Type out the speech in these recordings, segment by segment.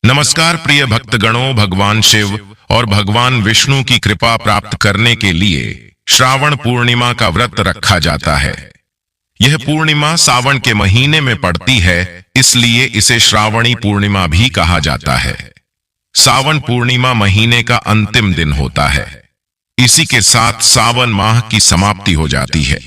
नमस्कार प्रिय भक्तगणों, भगवान शिव और भगवान विष्णु की कृपा प्राप्त करने के लिए श्रावण पूर्णिमा का व्रत रखा जाता है। यह पूर्णिमा सावन के महीने में पड़ती है, इसलिए इसे श्रावणी पूर्णिमा भी कहा जाता है। सावन पूर्णिमा महीने का अंतिम दिन होता है। इसी के साथ सावन माह की समाप्ति हो जाती है।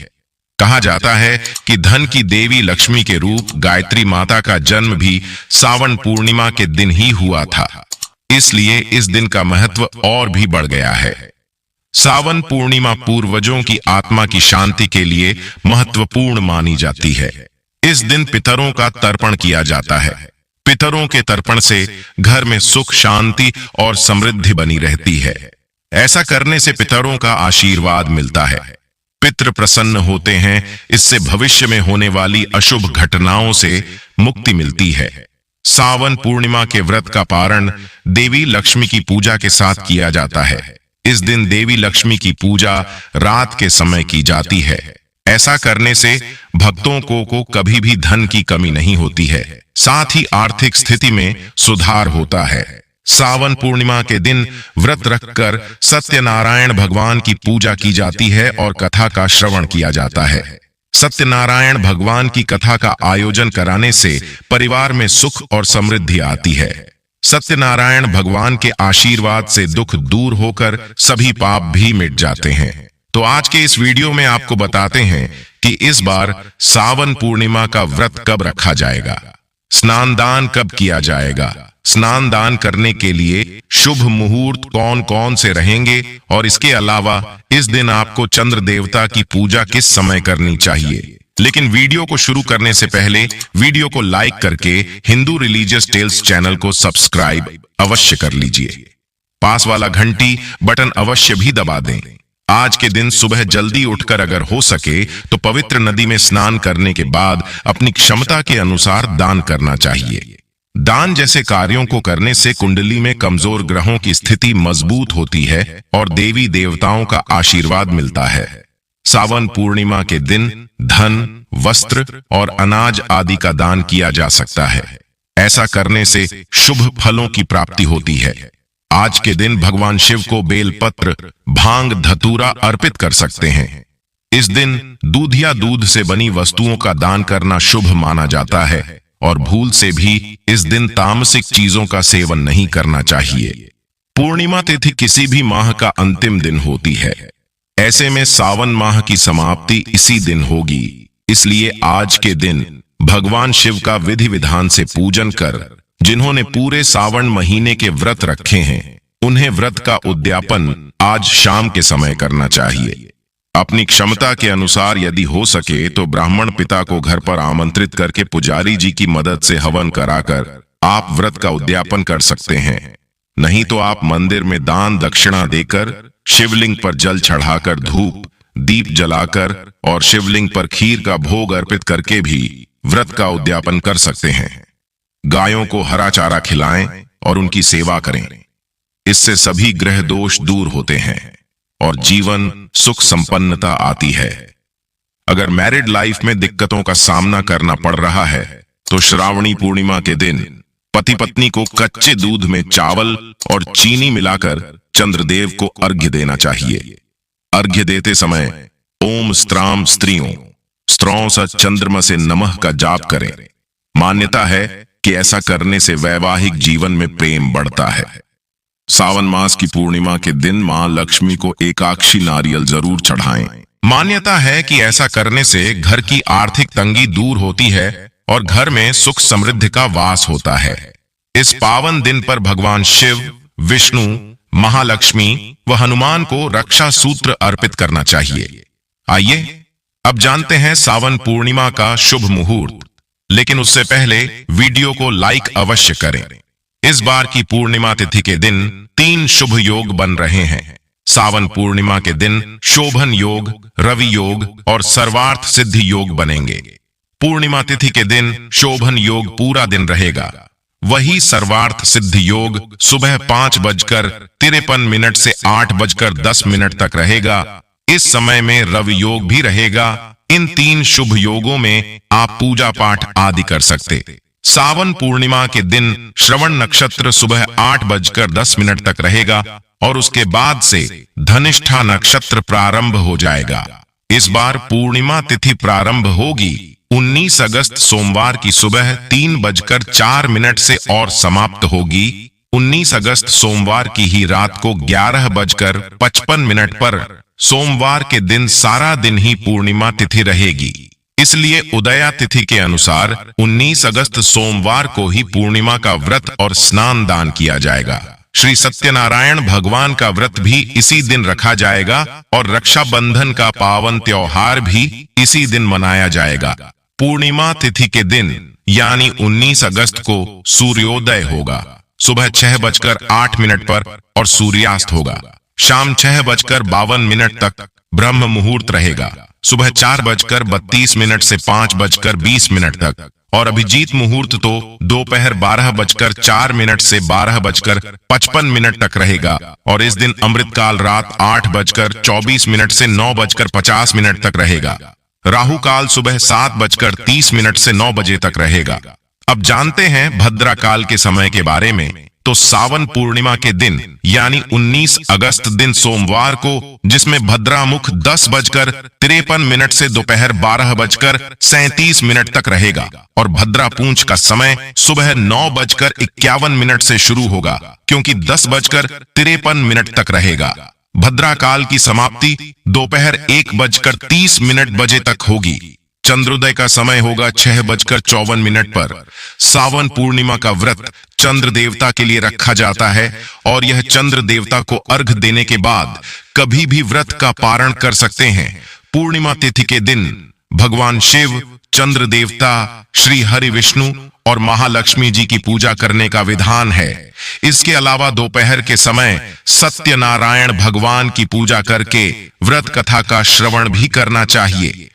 कहा जाता है कि धन की देवी लक्ष्मी के रूप गायत्री माता का जन्म भी सावन पूर्णिमा के दिन ही हुआ था, इसलिए इस दिन का महत्व और भी बढ़ गया है। सावन पूर्णिमा पूर्वजों की आत्मा की शांति के लिए महत्वपूर्ण मानी जाती है। इस दिन पितरों का तर्पण किया जाता है। पितरों के तर्पण से घर में सुख, शांति और समृद्धि बनी रहती है। ऐसा करने से पितरों का आशीर्वाद मिलता है। पितृ प्रसन्न होते हैं, इससे भविष्य में होने वाली अशुभ घटनाओं से मुक्ति मिलती है। सावन पूर्णिमा के व्रत का पारण देवी लक्ष्मी की पूजा के साथ किया जाता है। इस दिन देवी लक्ष्मी की पूजा रात के समय की जाती है। ऐसा करने से भक्तों को कभी भी धन की कमी नहीं होती है, साथ ही आर्थिक स्थिति में सुधार होता है। सावन पूर्णिमा के दिन व्रत रखकर सत्यनारायण भगवान की पूजा की जाती है और कथा का श्रवण किया जाता है। सत्यनारायण भगवान की कथा का आयोजन कराने से परिवार में सुख और समृद्धि आती है। सत्यनारायण भगवान के आशीर्वाद से दुख दूर होकर सभी पाप भी मिट जाते हैं। तो आज के इस वीडियो में आपको बताते हैं कि इस बार सावन पूर्णिमा का व्रत कब रखा जाएगा, स्नान दान कब किया जाएगा, स्नान दान करने के लिए शुभ मुहूर्त कौन कौन से रहेंगे, और इसके अलावा इस दिन आपको चंद्र देवता की पूजा किस समय करनी चाहिए। लेकिन वीडियो को शुरू करने से पहले वीडियो को लाइक करके हिंदू रिलीजियस टेल्स चैनल को सब्सक्राइब अवश्य कर लीजिए। पास वाला घंटी बटन अवश्य भी दबा दें। आज के दिन सुबह जल्दी उठकर अगर हो सके तो पवित्र नदी में स्नान करने के बाद अपनी क्षमता के अनुसार दान करना चाहिए। दान जैसे कार्यों को करने से कुंडली में कमजोर ग्रहों की स्थिति मजबूत होती है और देवी देवताओं का आशीर्वाद मिलता है। सावन पूर्णिमा के दिन धन, वस्त्र और अनाज आदि का दान किया जा सकता है। ऐसा करने से शुभ फलों की प्राप्ति होती है। आज के दिन भगवान शिव को बेलपत्र, भांग, धतूरा अर्पित कर सकते हैं। इस दिन दूध या दूध से बनी वस्तुओं का दान करना शुभ माना जाता है और भूल से भी इस दिन तामसिक चीजों का सेवन नहीं करना चाहिए। पूर्णिमा तिथि किसी भी माह का अंतिम दिन होती है। ऐसे में सावन माह की समाप्ति इसी दिन होगी, इसलिए आज के दिन भगवान शिव का विधि विधान से पूजन कर जिन्होंने पूरे सावन महीने के व्रत रखे हैं, उन्हें व्रत का उद्यापन आज शाम के समय करना चाहिए। अपनी क्षमता के अनुसार यदि हो सके तो ब्राह्मण पिता को घर पर आमंत्रित करके पुजारी जी की मदद से हवन कराकर आप व्रत का उद्यापन कर सकते हैं। नहीं तो आप मंदिर में दान दक्षिणा देकर, शिवलिंग पर जल चढ़ाकर, धूप दीप जलाकर और शिवलिंग पर खीर का भोग अर्पित करके भी व्रत का उद्यापन कर सकते हैं। गायों को हरा चारा खिलाएं और उनकी सेवा करें। इससे सभी ग्रह दोष दूर होते हैं और जीवन सुख संपन्नता आती है। अगर मैरिड लाइफ में दिक्कतों का सामना करना पड़ रहा है तो श्रावणी पूर्णिमा के दिन पति पत्नी को कच्चे दूध में चावल और चीनी मिलाकर चंद्रदेव को अर्घ्य देना चाहिए। अर्घ्य देते समय ओम स्त्राम स्त्रियों स्त्रौं स चंद्रमा से नमः का जाप करें। मान्यता है कि ऐसा करने से वैवाहिक जीवन में प्रेम बढ़ता है। सावन मास की पूर्णिमा के दिन मां लक्ष्मी को एकाक्षी नारियल जरूर चढ़ाएं। मान्यता है कि ऐसा करने से घर की आर्थिक तंगी दूर होती है और घर में सुख समृद्धि का वास होता है। इस पावन दिन पर भगवान शिव, विष्णु, महालक्ष्मी व हनुमान को रक्षा सूत्र अर्पित करना चाहिए। आइए अब जानते हैं सावन पूर्णिमा का शुभ मुहूर्त, लेकिन उससे पहले वीडियो को लाइक अवश्य करें। इस बार की पूर्णिमा तिथि के दिन 3 शुभ योग बन रहे हैं। सावन पूर्णिमा के दिन शोभन योग, रवि योग और सर्वार्थ सिद्धि योग बनेंगे। पूर्णिमा तिथि के दिन शोभन योग पूरा दिन रहेगा। वही सर्वार्थ सिद्धि योग सुबह 5:53 से 8:10 तक रहेगा। इस समय में रवि योग भी रहेगा। इन 3 शुभ योगों में आप पूजा पाठ आदि कर सकते। सावन पूर्णिमा के दिन श्रवण नक्षत्र सुबह 8:10 तक रहेगा और उसके बाद से धनिष्ठा नक्षत्र प्रारंभ हो जाएगा। इस बार पूर्णिमा तिथि प्रारंभ होगी 19 अगस्त सोमवार की सुबह 3:04 से और समाप्त होगी 19 अगस्त सोमवार की ही रात को 11:55 पर। सोमवार के दिन सारा दिन ही पूर्णिमा तिथि रहेगी, इसलिए उदया तिथि के अनुसार 19 अगस्त सोमवार को ही पूर्णिमा का व्रत और स्नान दान किया जाएगा। श्री सत्यनारायण भगवान का व्रत भी इसी दिन रखा जाएगा और रक्षाबंधन का पावन त्योहार भी इसी दिन मनाया जाएगा। पूर्णिमा तिथि के दिन यानी 19 अगस्त को सूर्योदय होगा सुबह 6:08 पर और सूर्यास्त होगा शाम 6:52 तक। ब्रह्म मुहूर्त रहेगा सुबह 4:32 से 5:20 तक और अभिजीत मुहूर्त तो दोपहर 12:04 से 12:55 तक रहेगा और इस दिन अमृतकाल रात 8:24 से 9:50 तक रहेगा। राहु काल सुबह 7:30 से 9 बजे तक रहेगा। अब जानते हैं भद्रा काल के समय के बारे में। तो सावन पूर्णिमा के दिन यानी 19 अगस्त दिन सोमवार को, जिसमें भद्रामुख 10:53 से दोपहर 12:37 तक रहेगा और भद्रा पूंछ का समय सुबह 9:51 से शुरू होगा क्योंकि 10:53 तक रहेगा। भद्रा काल की समाप्ति दोपहर 1:30 बजे तक होगी। चंद्रोदय का समय होगा 6:54 पर। सावन पूर्णिमा का व्रत चंद्र देवता के लिए रखा जाता है और यह चंद्र देवता को अर्घ देने के बाद कभी भी व्रत का पारण कर सकते हैं। पूर्णिमा तिथि के दिन भगवान शिव, चंद्र देवता, श्री हरि विष्णु और महालक्ष्मी जी की पूजा करने का विधान है। इसके अलावा दोपहर के समय सत्यनारायण भगवान की पूजा करके व्रत कथा का श्रवण भी करना चाहिए।